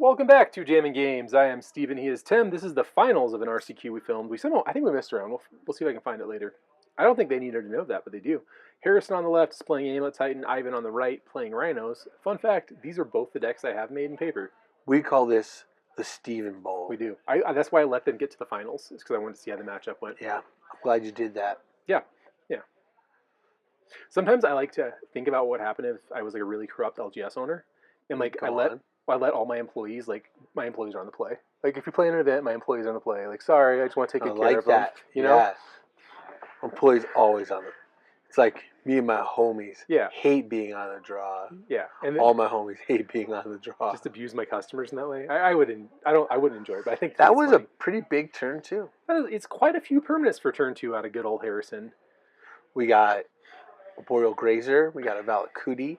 Welcome back to Jamming Games. I am Steven, he is Tim. This is the finals of an RCQ we filmed. I think we messed around. We'll see if I can find it later. I don't think they needed to know that, but they do. Harrison on the left is playing Amulet Titan, Ivan on the right playing Rhinos. Fun fact, these are both the decks I have made in paper. We call this the Steven Bowl. We do. That's why I let them get to the finals, is because I wanted to see how the matchup went. Yeah, I'm glad you did that. Yeah. Sometimes I like to think about what would happen if I was like a really corrupt LGS owner. And like I let all my employees, my employees are on the play. Like if you play an event, my employees are on the play. Like, sorry, I just want to take good care of them. You know? Employees always on the. It's like me and my homies hate being on the draw. Yeah. And all my homies hate being on the draw. Just abuse my customers in that way. I wouldn't enjoy it, but I think that was funny. A pretty big turn too. It's quite a few permanents for turn 2 out of good old Harrison. We got a Boreal Grazer. We got a Valakudi.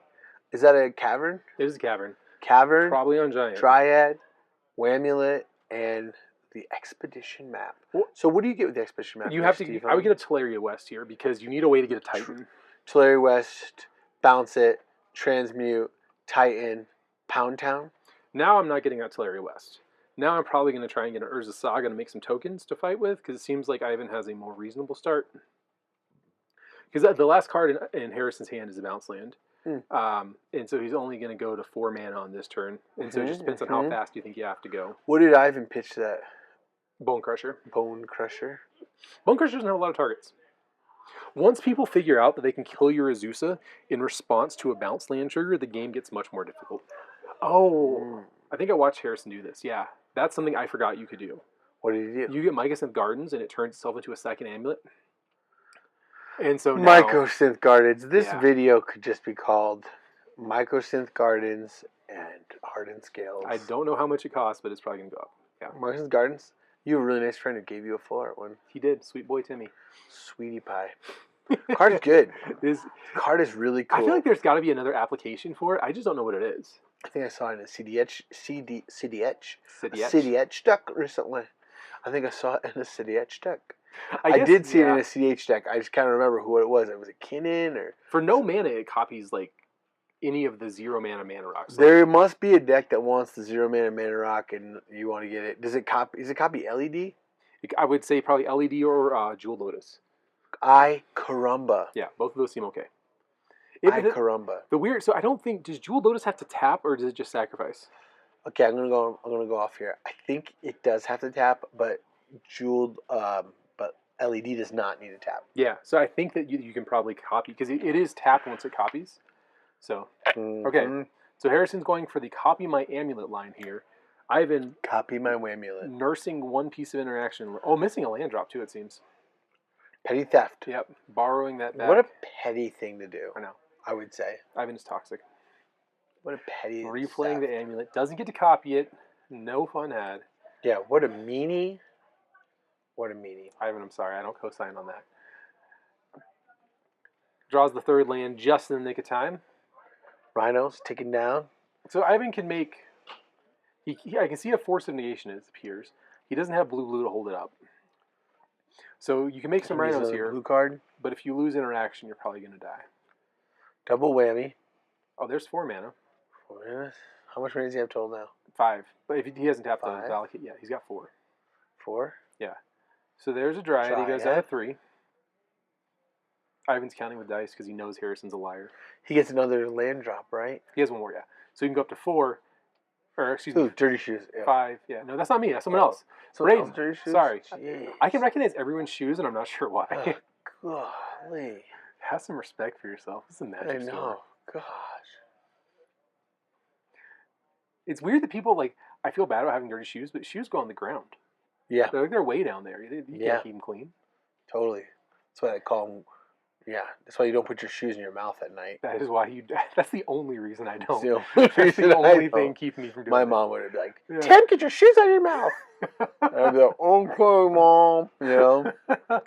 Is that a cavern? It is a cavern. Cavern. Probably on Giant. Dryad, Wamulet, and the Expedition map. So what do you get with the Expedition map? You have to. I would get a Teleria West here because you need a way to get a Titan. Teleria West, bounce it, transmute, Titan, Pound Town. Now I'm not getting out Teleria West. Now I'm probably going to try and get an Urza Saga to make some tokens to fight with because it seems like Ivan has a more reasonable start. Because the last card in Harrison's hand is a bounce land. And so he's only going to go to 4 mana on this turn. And so it just depends on how fast you think you have to go. What did Ivan pitch that? Bonecrusher. Bonecrusher doesn't have a lot of targets. Once people figure out that they can kill your Azusa in response to a bounce land trigger, the game gets much more difficult. Oh, I think I watched Harrison do this. Yeah, that's something I forgot you could do. What did he do? You get Mycosynth Gardens, and it turns itself into a second amulet. And so now, Mycosynth Gardens. This video could just be called Mycosynth Gardens and Hardened Scales. I don't know how much it costs, but it's probably going to go up. Yeah. Mycosynth Gardens? You have a really nice friend who gave you a full art one. He did. Sweet boy Timmy. Sweetie pie. Card is good. Card is really cool. I feel like there's got to be another application for it. I just don't know what it is. I think I saw it in a CDH deck recently. I think I saw it in a CDH deck. I did see it in a CDH deck. I just can't remember who it was. It was a Kinnan or... For no mana, it copies like any of the 0 mana rocks. There must be a deck that wants the 0 mana rock and you want to get it. Does it copy LED? I would say probably LED or Jewel Lotus. Caramba. Yeah, both of those seem okay. Caramba. The weird... So I don't think... Does Jewel Lotus have to tap or does it just sacrifice? Okay, I'm gonna go off here. I think it does have to tap, but LED does not need to tap. Yeah, so I think that you can probably copy, because it is tapped once it copies. So, okay. So Harrison's going for the copy my amulet line here. Ivan... Copy my wamulet. Nursing one piece of interaction. Oh, missing a land drop too, it seems. Petty theft. Yep, borrowing that back. What a petty thing to do. I know. I would say. Ivan is toxic. What a petty Replaying the amulet. Doesn't get to copy it. No fun had. Yeah, what a meanie. What a meanie. Ivan, I'm sorry. I don't co-sign on that. Draws the 3rd land just in the nick of time. Rhinos ticking down. So Ivan can make... I can see a Force of Negation as it appears. He doesn't have blue to hold it up. So you can make some Rhinos here. Blue card. But if you lose interaction, you're probably going to die. Double whammy. Oh, there's 4 mana. 4 mana? How much mana does he have total now? 5. But if he hasn't tapped the Valakut yet, he's got 4. 4? Yeah. So there's a Dryad. He goes down to 3. Ivan's counting with dice because he knows Harrison's a liar. He gets another land drop, right? He has 1 more, yeah. So he can go up to 4. Or, excuse me. Dirty Shoes. Yeah. 5. Yeah. No, that's not me. That's someone else. Brazen. Dirty Shoes? Sorry. Jeez. I can recognize everyone's shoes, and I'm not sure why. Golly. Have some respect for yourself. It's a magic I know. Store. Gosh. It's weird that people, I feel bad about having dirty shoes, but shoes go on the ground. Yeah. They're way down there. You can't keep them clean. Totally. That's why they call them... Yeah, that's why you don't put your shoes in your mouth at night. That is why that's the only reason I don't. That's the only thing keeping me from doing it. My mom would be like, Tim, get your shoes out of your mouth. I'd be like, okay, Mom. You know?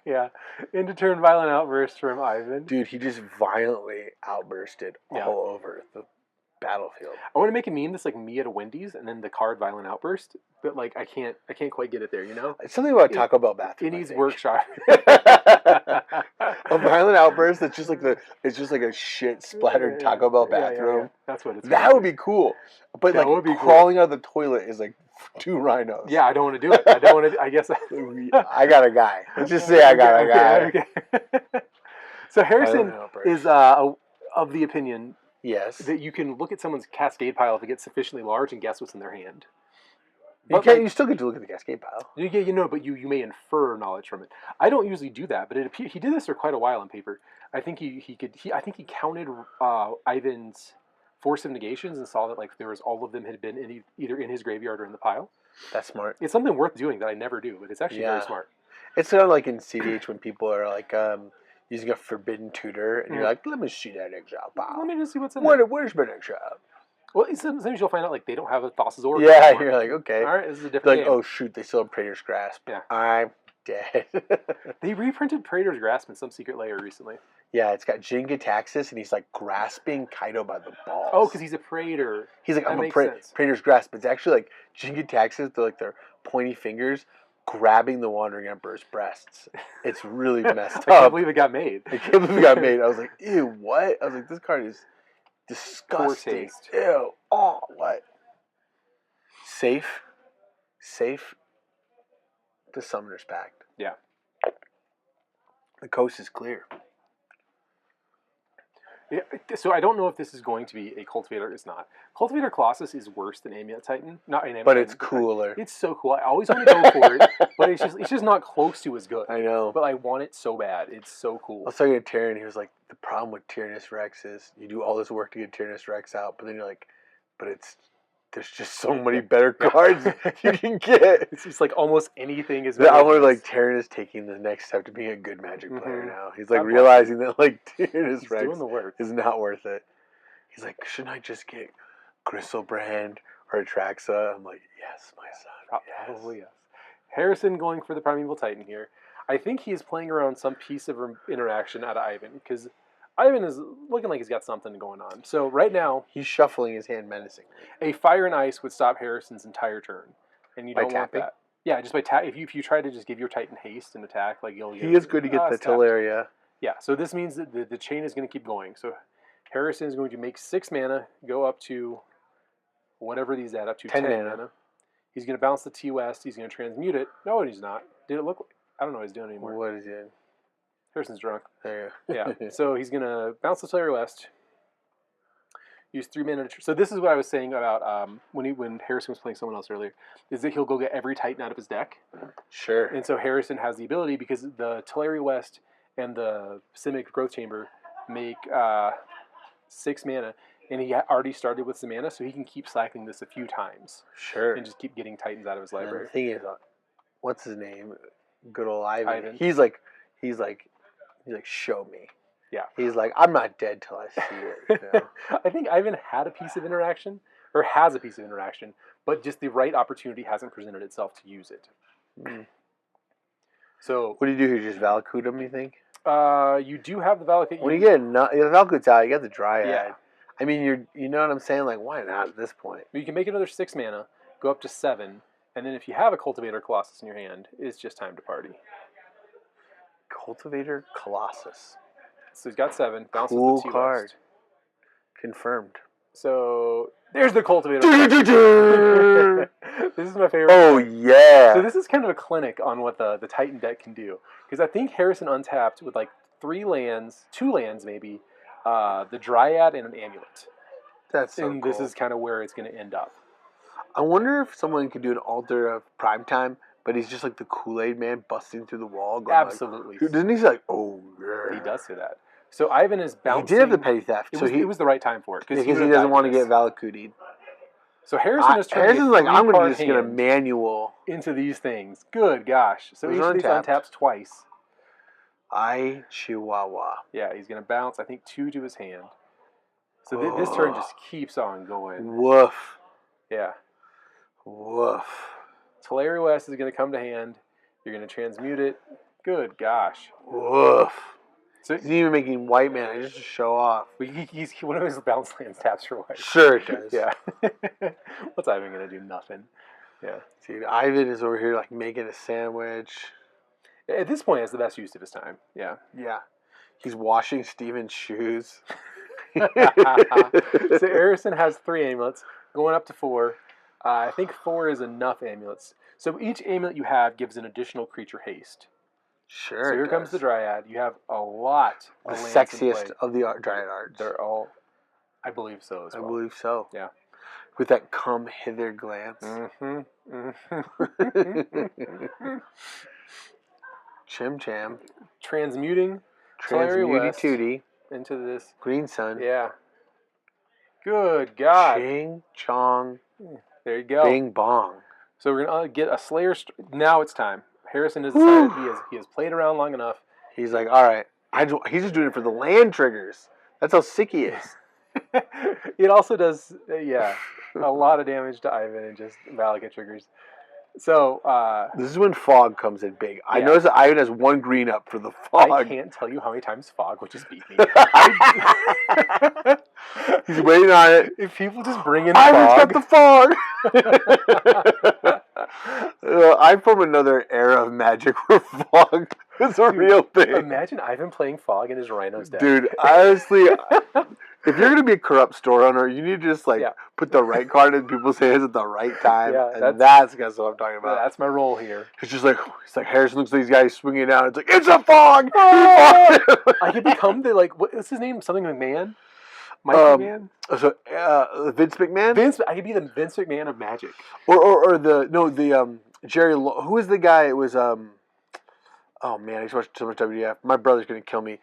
Yeah. Into turn Violent Outburst from Ivan. Dude, he just violently outbursted all over battlefield. I want to make a meme that's like me at a Wendy's and then the card Violent Outburst, but like I can't quite get it there, you know? It's something about Taco Bell bathroom. It needs workshop. A Violent Outburst that's just like a shit splattered Taco Bell bathroom. Yeah. That's what it's. That would be cool. But that like crawling out of the toilet is like 2 rhinos. Yeah, I don't want to do it. I don't want to. I guess I got a guy. Let's just say I got a guy. Okay. So Harrison is of the opinion, yes, that you can look at someone's cascade pile if it gets sufficiently large and guess what's in their hand. You still get to look at the cascade pile. But you may infer knowledge from it. I don't usually do that, but he did this for quite a while on paper. I think he counted Ivan's Force of Negations and saw that like there was all of them had been either in his graveyard or in the pile. That's smart. It's something worth doing that I never do, but it's actually very smart. It's sort of like in CDH when people are like using a forbidden tutor, and you're like, let me see that exile pile. Let me just see what's in there. Where's my exile? Well, sometimes you'll find out like they don't have a Thassa's Oracle. Yeah, anymore. you're like, okay. All right, this is a different game. Oh shoot, they still have Praetor's Grasp. Yeah. I'm dead. They reprinted Praetor's Grasp in some secret layer recently. Yeah, it's got Jingataxis, and he's like grasping Kaido by the balls. Oh, because he's a Praetor. He's like, I'm a Praetor's Grasp, but it's actually like Jingataxis, they're like their pointy fingers grabbing the Wandering Emperor's breasts. It's really messed up. I can't believe it got made. I can't believe it got made. I was like, ew, what? I was like, this card is disgusting. Poor taste. Ew. Oh, what? Safe. The Summoner's Pact. Yeah. The coast is clear. Yeah, so I don't know if this is going to be a Cultivator. It's not. Cultivator Colossus is worse than Amulet Titan. Not an Amulet but Titan, it's cooler. It's so cool. I always want to go for it, but it's just not close to as good. I know. But I want it so bad. It's so cool. I was talking to Tyrion, he was like, the problem with Tyrannus Rex is you do all this work to get Tyrannus Rex out, but then you're like, there's just so many better cards you can get. It's just like almost anything is. I wonder like Tyrannus taking the next step to being a good Magic player now. He's like realizing that like Tyrannus Rex is not worth it. He's like, shouldn't I just get Gristlebrand or Atraxa? I'm like, yes, my son. Probably yes. Harrison going for the Primeval Titan here. I think he's playing around some piece of interaction out of Ivan because Ivan is looking like he's got something going on. So right now he's shuffling his hand menacingly. A Fire and Ice would stop Harrison's entire turn, and you don't want that. Yeah, just by tap. If you try to just give your Titan haste and attack, like he is good to get the Teleria. Yeah, so this means that the chain is going to keep going. So Harrison is going to make 6 mana, go up to whatever these add up to 10 mana. He's going to bounce the T West. He's going to transmute it. No, he's not. Did it look like? I don't know what he's doing anymore. What is he doing? Harrison's drunk. There you go. So he's going to bounce the Teleria West. Use 3 mana. So this is what I was saying about when Harrison was playing someone else earlier, is that he'll go get every Titan out of his deck. Sure. And so Harrison has the ability because the Teleria West and the Simic Growth Chamber make 6 mana, and he already started with some mana, so he can keep cycling this a few times. Sure. And just keep getting Titans out of his library. And the thing is, what's his name? Good old Ivan. He's like, show me. Yeah. He's like, I'm not dead till I see it. You know? I think Ivan had a piece of interaction, or has a piece of interaction, but just the right opportunity hasn't presented itself to use it. Mm. So what do you do here? Just Valakut him, you think? You do have the Valakut. When you get the Valakut's out, you got the Dryad. Yeah. I mean, you know what I'm saying? Like, why not at this point? You can make another 6 mana, go up to 7, and then if you have a Cultivator Colossus in your hand, it's just time to party. Cultivator Colossus. So he's got 7. Bounces cool the T card. West. Confirmed. So there's the Cultivator. This is my favorite. Oh yeah. So this is kind of a clinic on what the Titan deck can do, because I think Harrison untapped with like 3 lands, 2 lands maybe, the Dryad and an Amulet. That's so and cool. This is kind of where it's going to end up. I wonder if someone could do an altar of Primetime, but he's just like the Kool-Aid man busting through the wall. Going Absolutely. Like, doesn't he say like, oh yeah? He does say that. So Ivan is bouncing. He did have the Petty Theft. It was the right time for it. Because he doesn't want to get Valakuti'd. So Harrison's like, I'm just going to manual into these things. Good gosh. So each of these untaps twice. Chihuahua. Yeah, he's going to bounce, I think, 2 to his hand. So this turn just keeps on going. Woof. Yeah. Woof. Teleria West is going to come to hand. You're going to transmute it. Good gosh. Woof. So he's even making white mana just to show off. He's one of his bounce lands taps for white. Sure it does. Yeah. What's Ivan gonna do? Nothing. Yeah. Dude, Ivan is over here like making a sandwich. At this point, it's the best use of his time. Yeah. Yeah. He's washing Steven's shoes. So Harrison has 3 amulets, going up to 4. I think 4 is enough amulets. So each amulet you have gives an additional creature haste. Sure. So here comes the Dryad. You have a lot the of lands sexiest of the Dryad arts. They're all, I believe so as well. I believe so. Yeah. With that come hither glance. Chim Cham. Transmuting West Tootie into this Green Sun. Yeah. Good God. Ching Chong. There you go. Bing Bong. So we're gonna get a Slayer. Now it's time. Harrison has decided he has played around long enough. He's like, all right. He's just doing it for the land triggers. That's how sick he is. It also does, a lot of damage to Ivan and just Valakut triggers. So this is when Fog comes in big. I noticed that Ivan has 1 green up for the Fog. I can't tell you how many times Fog would just beat me. He's waiting on it. If people just bring in Ivan's got the Fog. I'm from another era of Magic where Fog is a real thing. Imagine Ivan playing Fog in his Rhinos deck. Dude, honestly, if you're going to be a corrupt store owner, you need to just put the right card in people's hands at the right time. Yeah, and that's what I'm talking about. That's my role here. It's just like, Harrison looks like these guys swinging down. It's like, it's a Fog! I could become the, what's his name? Something McMahon? Mike McMahon? So, Vince McMahon? I could be the Vince McMahon of Magic. Or the Jerry, who was the guy? It was, oh man, I just watched so much WWF. My brother's going to kill me.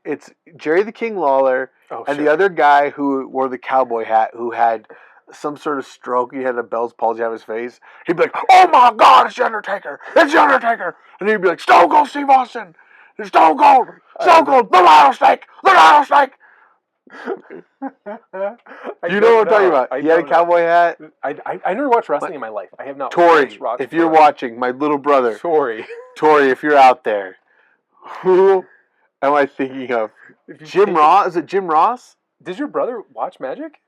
It's Jerry the King Lawler the other guy who wore the cowboy hat who had some sort of stroke. He had a Bell's palsy on his face. He'd be like, oh my God, it's the Undertaker. It's the Undertaker. And he'd be like, Stone Cold Steve Austin. Stone Cold. The rattlesnake. The rattlesnake. You know what I'm talking about. He had a cowboy hat. I never watched wrestling in my life. I have not. Tori, if you're watching, my little brother. Tori, if you're out there. Who am I thinking of? Jim Ross? Is it Jim Ross? Does your brother watch Magic?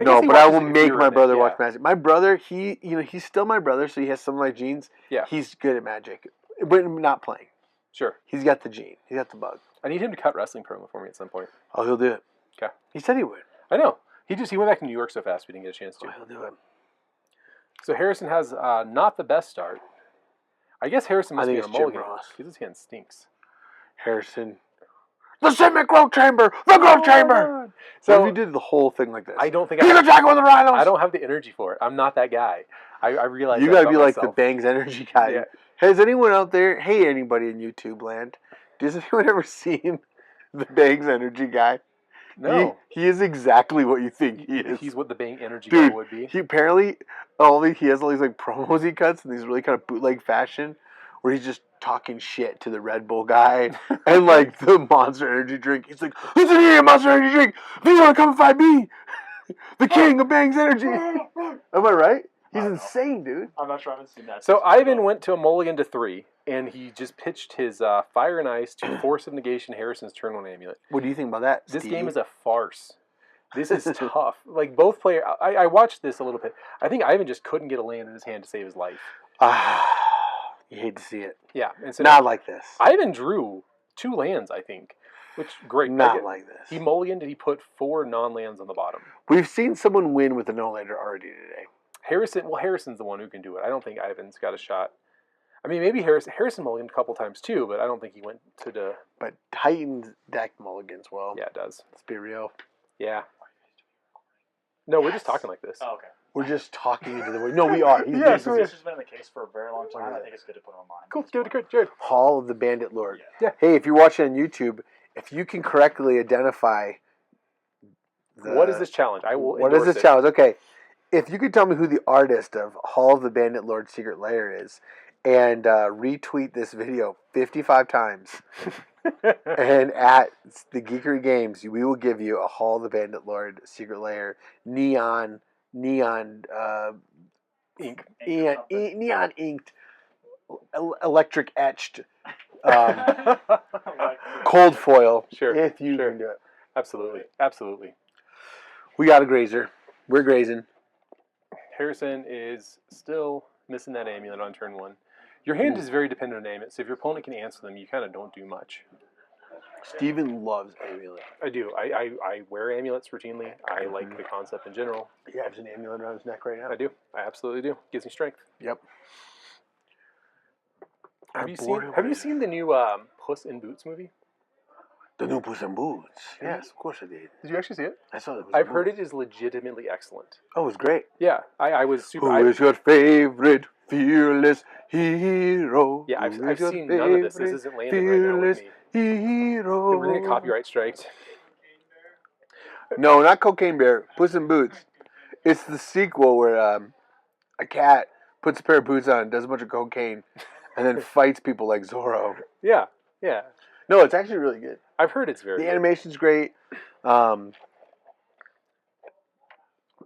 No, but I will make my brother watch Magic. My brother, he's still my brother, so he has some of my genes. Yeah. He's good at Magic, but not playing. Sure. He's got the gene. He's got the bug. I need him to cut wrestling promo for me at some point. Oh, he'll do it. Okay. He said he would. I know. He went back to New York so fast we didn't get a chance to. Oh, he'll do it. So Harrison has not the best start. I guess Harrison must be a mulligan because his hand stinks. Harrison. The Simic Growth Chamber! The Growth Chamber! So if you did the whole thing like this. I don't think he's attacking with the Rhinos! I don't have the energy for it. I'm not that guy. I realize you gotta be like the Bangs energy guy. Yeah. Has anyone out there, anybody in YouTube land, does anyone ever seen the Bangs energy guy? No. He is exactly what you think he is. He's what the Bang energy guy would be. He apparently, he has all these promos he cuts in these really kind of bootleg fashion where he's just talking shit to the Red Bull guy and the Monster Energy drink. He's like, listen here, Monster Energy drink. If you want to come and fight me, the king of Bangs Energy. Am I right? He's insane, dude. I'm not sure I haven't seen that. So Ivan went to a mulligan to 3, and he just pitched his Fire and Ice to Force of Negation Harrison's turn 1 amulet. What do you think about that, This game is a farce. This is tough. Both players, I watched this a little bit. I think Ivan just couldn't get a land in his hand to save his life. You hate to see it. Yeah. And so not like this. Ivan drew 2 lands, I think. Which, great. Not like this. He mulliganed and he put 4 non-lands on the bottom. We've seen someone win with a no-lander already today. Harrison's the one who can do it. I don't think Ivan's got a shot. I mean, maybe Harrison mulliganed a couple times too, but I don't think he went to the... But Titan's deck mulligans well. Yeah, it does. Let's be real. Yeah. No, we're just talking like this. Oh, okay. We're just talking into the way. No, we are. This has been the case for a very long time. I think it's good to put on mine. Cool. Good. Hall of the Bandit Lord. Yeah. Hey, if you're watching on YouTube, if you can correctly identify what is this challenge? I will. What is this challenge? Okay. If you could tell me who the artist of Hall of the Bandit Lord Secret Lair is, and retweet this video 55 times, and at the Geekery Games, we will give you a Hall of the Bandit Lord Secret Lair neon inked, electric etched Cold foil. Sure. If you can do it. Absolutely. Absolutely. We got a grazer. We're grazing. Harrison is still missing that amulet on turn 1. Your hand is very dependent on amulets, so if your opponent can answer them, you kind of don't do much. Steven loves amulet. I do. I wear amulets routinely. I like the concept in general. He has an amulet around his neck right now. I do. I absolutely do. Gives me strength. Yep. Have you seen the new Puss in Boots movie? The new Puss in Boots. Yes, of course I did. Did you actually see it? I saw it. I've heard it is legitimately excellent. Oh, it was great. Yeah, I was super. Who is your favorite fearless hero? Yeah, I've seen none of this. This isn't landing right now with me. Hero. We're gonna get copyright striked. No, not Cocaine Bear. Puss in Boots. It's the sequel where a cat puts a pair of boots on, does a bunch of cocaine, and then fights people like Zorro. Yeah, yeah. No, it's actually really good. I've heard it's very The good. animation's great.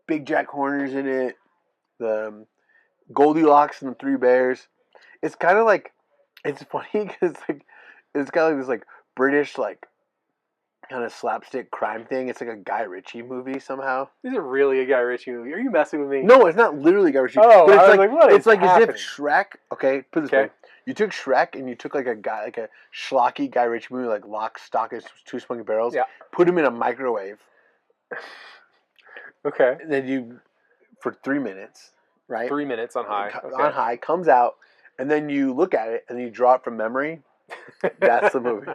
Big Jack Horner's in it. The Goldilocks and the Three Bears. It's kind of like, it's funny because it's kind of like this like British like kind of slapstick crime thing. It's like a Guy Ritchie movie somehow. Is it really a Guy Ritchie movie? Are you messing with me? No, it's not literally Guy Ritchie. Oh, but it's I was like what it's is like happening? as if Shrek. Okay, put it this way. You took Shrek and you took like a guy, like a schlocky Guy Ritchie movie, like Lock, Stock, and Two Smoking Barrels. Yeah. Put him in a microwave. Okay. And then you, for 3 minutes, right? 3 minutes on high. Okay. On high, comes out, and then you look at it and you draw it from memory. That's the movie.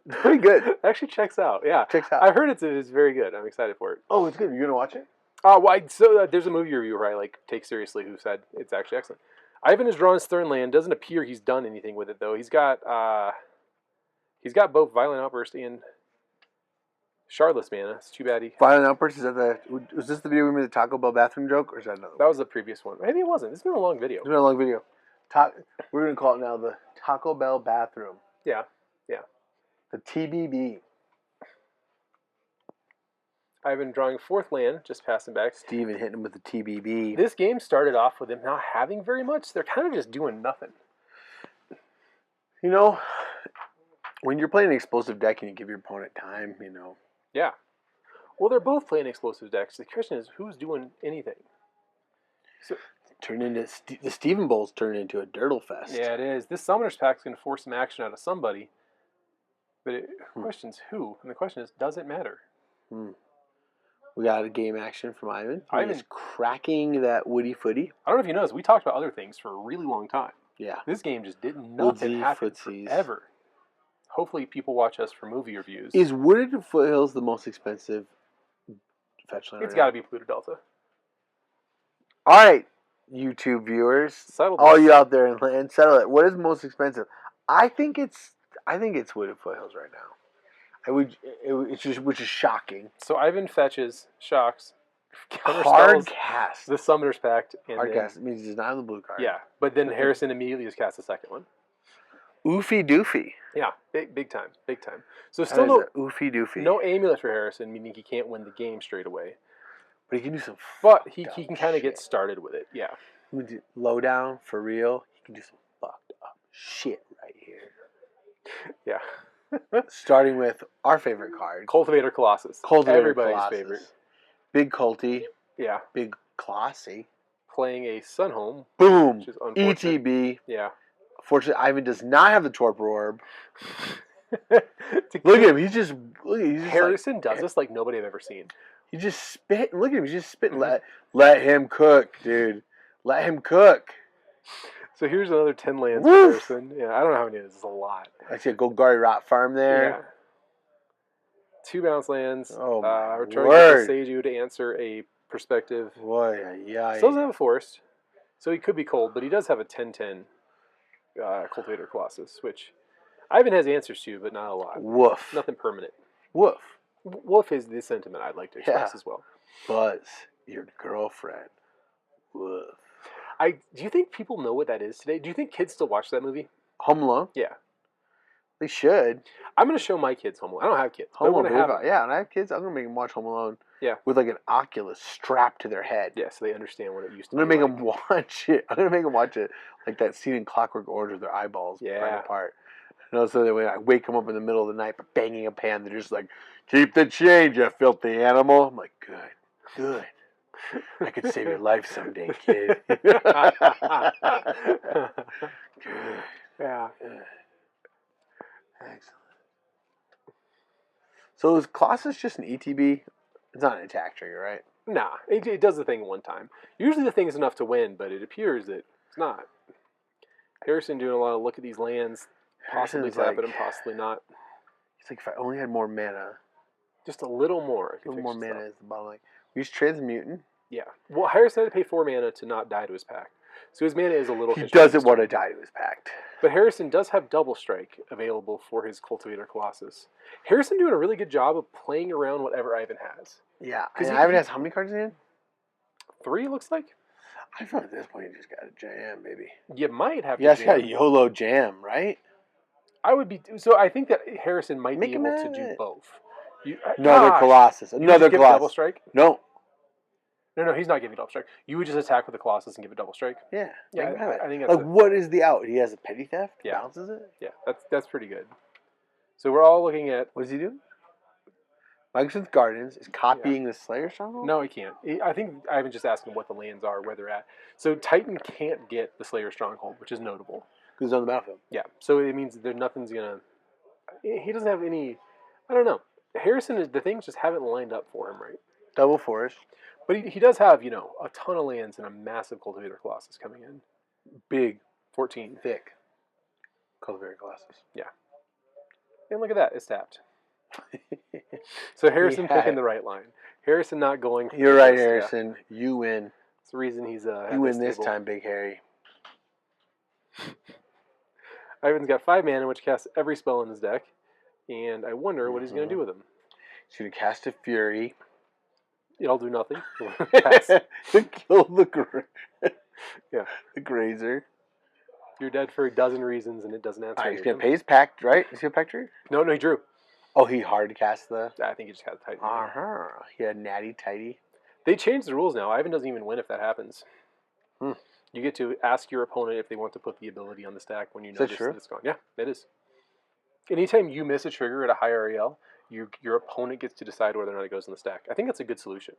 It's pretty good. It actually checks out. Yeah. Checks out. I've heard it's very good. I'm excited for it. Oh, it's good. You're gonna watch it? There's a movie reviewer I take seriously who said it's actually excellent. Ivan has drawn his third land. Doesn't appear he's done anything with it though. He's got both Violent Outburst and Shardless mana. It's too bad Violent Outburst, was this the video we made the Taco Bell bathroom joke, or is that another one? That was the previous one. Maybe it wasn't. It's been a long video. It's been a long video. We're gonna call it now the Taco Bell bathroom. Yeah. The TBB. I've been drawing fourth land, just passing back. Steven hitting him with the TBB. This game started off with him not having very much. They're kind of just doing nothing. You know, when you're playing an explosive deck and you give your opponent time, you know. Yeah. Well, they're both playing explosive decks. The question is, who's doing anything? So, the Steven Bowl's turned into a dirtle fest. Yeah, it is. This Summoner's Pack's going to force some action out of somebody. But the question's who? And the question is, does it matter? We got a game action from Ivan. Ivan's cracking that Woody Footy. I don't know if you noticed, we talked about other things for a really long time. Yeah. This game just did nothing happen forever. Hopefully people watch us for movie reviews. Is Wooded Foothills the most expensive fetch land? It's got to be Pluto Delta. All right, YouTube viewers. All you out there in land, settle it. What is most expensive? I think it's Wooded Foothills right now. Which is shocking. So Ivan fetches, shocks, hard cast the Summoner's Pact. Hard cast means he does not have the blue card. Yeah, but then Harrison immediately just casts the second one. Oofy doofy. Yeah, big time. So still no oofy doofy. No amulet for Harrison, meaning he can't win the game straight away. But he can do some. But he can kind of get started with it. Yeah. Low down for real. He can do some fucked up shit right here. Yeah. Starting with our favorite card, Cultivator Colossus. Everybody's favorite. Big culty. Yeah. Big classy. Playing a Sunhome. Boom. Which is unfortunate. ETB. Yeah. Fortunately, Ivan does not have the Torpor Orb. Look at him. He's just Harrison does this like nobody I've ever seen. He just spit. Look at him. He's just spitting. Let him cook, dude. Let him cook. So here's another 10 lands for Harrison. Yeah, I don't know how many it is. It's a lot. I see a Golgari Rot Farm there. Yeah. 2 bounce lands. Oh, returning Boseiju to answer a perspective. Boy, yeah. Still doesn't have a forest, so he could be cold, but he does have a 10/10 Cultivator Colossus, which Ivan has answers to, but not a lot. Woof. Nothing permanent. Woof. Woof is the sentiment I'd like to express as well. Buzz, your girlfriend. Woof. Do you think people know what that is today? Do you think kids still watch that movie? Home Alone? Yeah. They should. I'm going to show my kids Home Alone. I don't have kids. Home Alone. Yeah, and I have kids. I'm going to make them watch Home Alone. Yeah. With like an Oculus strapped to their head. Yeah, so they understand what it used to be. I'm going to make them watch it. I'm going to make them watch it like that scene in Clockwork Orange with their eyeballs right apart. And also, when I wake them up in the middle of the night by banging a pan, they're just like, "Keep the change, you filthy animal." I'm like, good. I could save your life someday, kid. Good. Yeah. Good. Excellent. So is Colossus just an ETB? It's not an attack trigger, right? Nah, it does the thing one time. Usually the thing is enough to win, but it appears that it's not. Harrison doing a lot of look at these lands, possibly tapping them, possibly not. He's like, if I only had more mana. Just a little more. A little more mana is the bottom line. Use Transmutant. Yeah. Well, Harrison had to pay 4 mana to not die to his pact. So his mana is a little... He doesn't want to die to his pact. But Harrison does have Double Strike available for his Cultivator Colossus. Harrison doing a really good job of playing around whatever Ivan has. Yeah. And Ivan has how many cards in hand? 3, looks like. I feel at this point you just got to jam, baby. You might have to jam. You got a YOLO jam, right? I would be... So I think that Harrison might be able to do both. Another Colossus. Another Colossus. Double Strike? No. No, he's not giving Double Strike. You would just attack with the Colossus and give it Double Strike. Yeah. I think that's... Like, what is the out? He has a Petty Theft? Yeah. Bounces it? Yeah, that's pretty good. So we're all looking at... What does he do? Magician's Gardens is copying the Slayer Stronghold? No, he can't. I think Ivan just asking what the lands are, where they're at. So Titan can't get the Slayer Stronghold, which is notable. Because it's on the battlefield. Yeah, so it means that nothing's going to... He doesn't have any... I don't know. Harrison, the things just haven't lined up for him, right? Double Forest. But he does have, a ton of lands and a massive Cultivator Colossus coming in. Big. 14. Thick. Cultivator Colossus. Yeah. And look at that. It's tapped. So Harrison picking the right line. Harrison not going... You're right, Harrison. Yeah. You win. It's the reason he's... you win this time, Big Harry. Ivan's got 5 mana, which casts every spell in his deck. And I wonder what he's going to do with them. He's going to cast a Fury. It'll do nothing. Kill the yeah, the Grazer. You're dead for a dozen reasons, and it doesn't answer. He's gonna pay his pact, right? Is he a pact trigger? No, he drew. Oh, he hard cast the. I think he just got the Titan. He had Natty Tighty. They changed the rules now. Ivan doesn't even win if that happens. You get to ask your opponent if they want to put the ability on the stack when you notice that it's gone. Yeah, it is. Anytime you miss a trigger at a high REL, your opponent gets to decide whether or not it goes in the stack. I think that's a good solution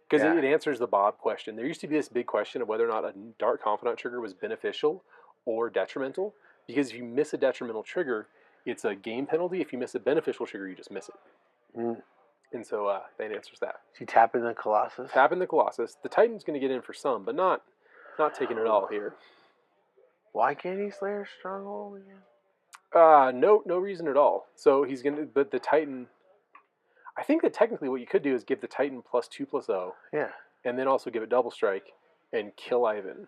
because it answers the Bob question. There used to be this big question of whether or not a Dark Confidant trigger was beneficial or detrimental, because if you miss a detrimental trigger, it's a game penalty. If you miss a beneficial trigger, you just miss it. And so that answers that. So you tap in the Colossus? Tap in the Colossus. The Titan's going to get in for some, but not taking it all here. Why can't he Slayer Stronghold again? No reason at all. So he's going to... But the Titan... I think that technically what you could do is give the Titan +2/+0. Yeah. And then also give it Double Strike and kill Ivan.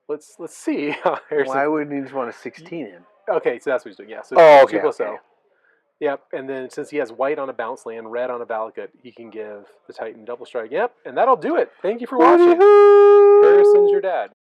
Let's see how Harrison... Why wouldn't he just want a 16 in? Okay, so that's what he's doing. Yeah. So 2/+0. Yep. And then since he has white on a bounce land, red on a Valakut, he can give the Titan Double Strike. Yep. And that'll do it. Thank you for watching.